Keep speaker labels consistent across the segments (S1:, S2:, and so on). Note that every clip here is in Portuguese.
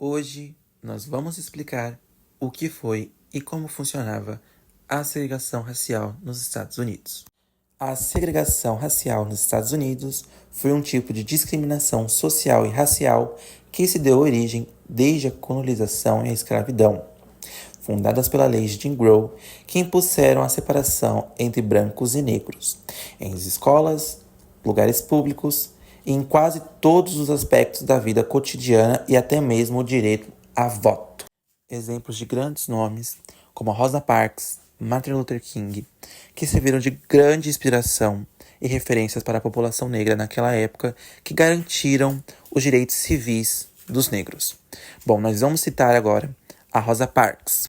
S1: Hoje nós vamos explicar o que foi e como funcionava a segregação racial nos Estados Unidos. A segregação racial nos Estados Unidos foi um tipo de discriminação social e racial que se deu origem desde a colonização e a escravidão, fundadas pela lei de Jim Crow, que impuseram a separação entre brancos e negros em escolas, lugares públicos e em quase todos os aspectos da vida cotidiana e até mesmo o direito a voto. Exemplos de grandes nomes, como Rosa Parks, Martin Luther King, que serviram de grande inspiração e referências para a população negra naquela época, que garantiram os direitos civis dos negros. Bom, nós vamos citar agora a Rosa Parks.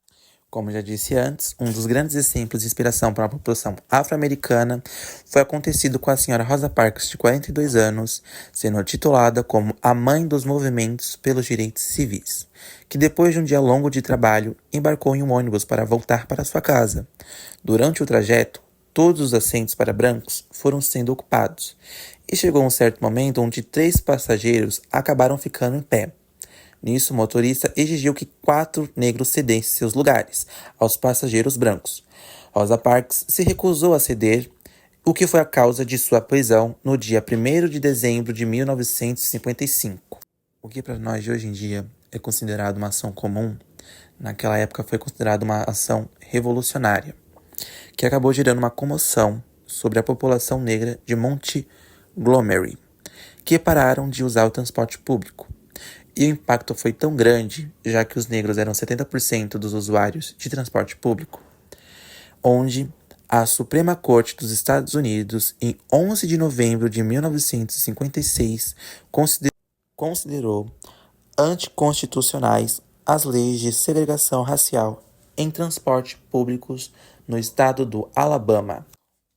S1: Como já disse antes, um dos grandes exemplos de inspiração para a população afro-americana foi acontecido com a senhora Rosa Parks, de 42 anos, sendo titulada como a mãe dos movimentos pelos direitos civis, que depois de um dia longo de trabalho, embarcou em um ônibus para voltar para sua casa. Durante o trajeto, todos os assentos para brancos foram sendo ocupados, e chegou um certo momento onde 3 passageiros acabaram ficando em pé. Nisso, o motorista exigiu que 4 negros cedessem seus lugares aos passageiros brancos. Rosa Parks se recusou a ceder, o que foi a causa de sua prisão no dia 1º de dezembro de 1955. O que para nós de hoje em dia é considerado uma ação comum, naquela época foi considerado uma ação revolucionária, que acabou gerando uma comoção sobre a população negra de Montgomery, que pararam de usar o transporte público. E o impacto foi tão grande, já que os negros eram 70% dos usuários de transporte público, onde a Suprema Corte dos Estados Unidos, em 11 de novembro de 1956, considerou anticonstitucionais as leis de segregação racial em transportes públicos no estado do Alabama.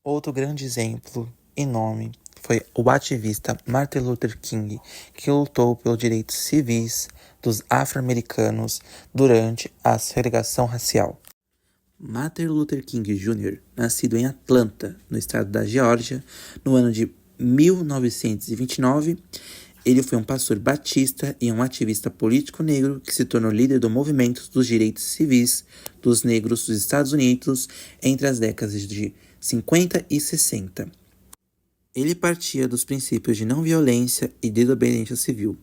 S1: Outro grande exemplo e nome foi o ativista Martin Luther King, que lutou pelos direitos civis dos afro-americanos durante a segregação racial. Martin Luther King Jr., nascido em Atlanta, no estado da Geórgia, no ano de 1929, ele foi um pastor batista e um ativista político negro que se tornou líder do movimento dos direitos civis dos negros dos Estados Unidos entre as décadas de 50 e 60. Ele partia dos princípios de não violência e desobediência civil.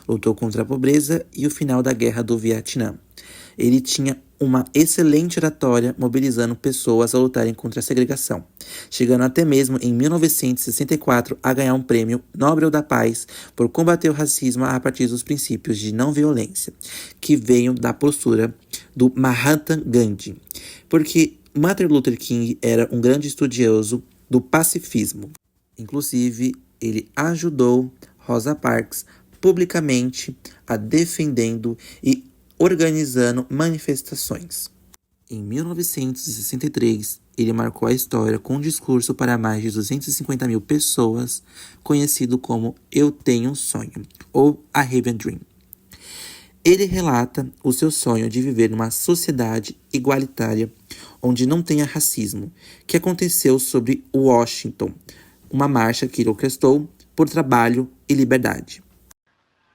S1: Lutou contra a pobreza e o final da Guerra do Vietnã. Ele tinha uma excelente oratória, mobilizando pessoas a lutarem contra a segregação, chegando até mesmo em 1964 a ganhar um prêmio Nobel da Paz por combater o racismo a partir dos princípios de não violência, que veio da postura do Mahatma Gandhi, porque Martin Luther King era um grande estudioso do pacifismo. Inclusive, ele ajudou Rosa Parks publicamente a defendendo e organizando manifestações. Em 1963, ele marcou a história com um discurso para mais de 250 mil pessoas, conhecido como Eu Tenho um Sonho, ou I Have a Dream. Ele relata o seu sonho de viver numa sociedade igualitária, onde não tenha racismo, que aconteceu sobre Washington, uma marcha que ele orquestrou por trabalho e liberdade.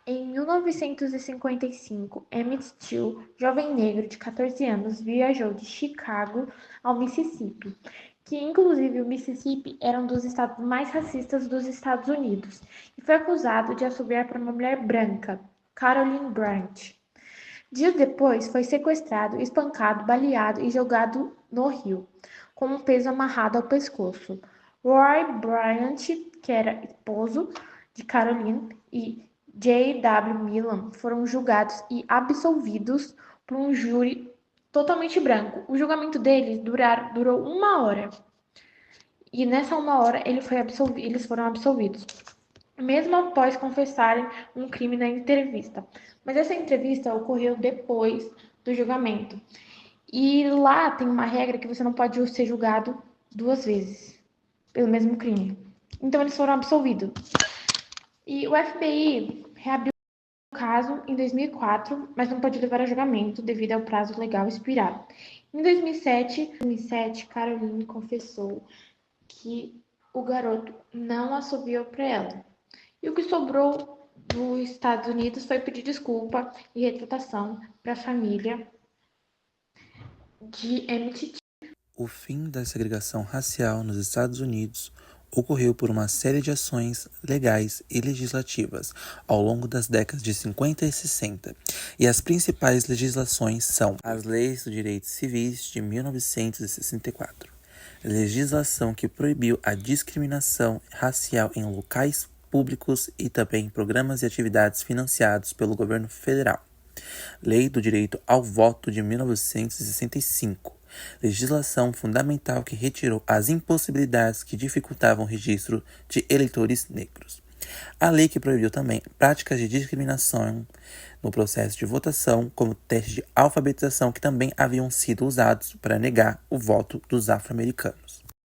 S2: Em 1955, Emmett Till, jovem negro de 14 anos, viajou de Chicago ao Mississippi, que inclusive o Mississippi era um dos estados mais racistas dos Estados Unidos, e foi acusado de assobiar para uma mulher branca, Caroline Bryant. Dias depois, foi sequestrado, espancado, baleado e jogado no rio, com um peso amarrado ao pescoço. Roy Bryant, que era esposo de Caroline, e J.W. Milam foram julgados e absolvidos por um júri totalmente branco. O julgamento deles durou 1 hora. E nessa 1 hora eles foram absolvidos, mesmo após confessarem um crime na entrevista. Mas essa entrevista ocorreu depois do julgamento. E lá tem uma regra que você não pode ser julgado 2 vezes pelo mesmo crime. Então eles foram absolvidos. E o FBI reabriu o caso em 2004, mas não pode levar a julgamento devido ao prazo legal expirado. Em 2007, Caroline confessou que o garoto não assobiou para ela. E o que sobrou nos Estados Unidos foi pedir desculpa e retratação para a família de Emmett Till.
S1: O fim da segregação racial nos Estados Unidos ocorreu por uma série de ações legais e legislativas ao longo das décadas de 50 e 60, e as principais legislações são as Leis dos Direitos Civis de 1964, legislação que proibiu a discriminação racial em locais públicos e também programas e atividades financiados pelo governo federal. Lei do Direito ao Voto de 1965, legislação fundamental que retirou as impossibilidades que dificultavam o registro de eleitores negros. A lei que proibiu também práticas de discriminação no processo de votação, como testes de alfabetização que também haviam sido usados para negar o voto dos afro-americanos.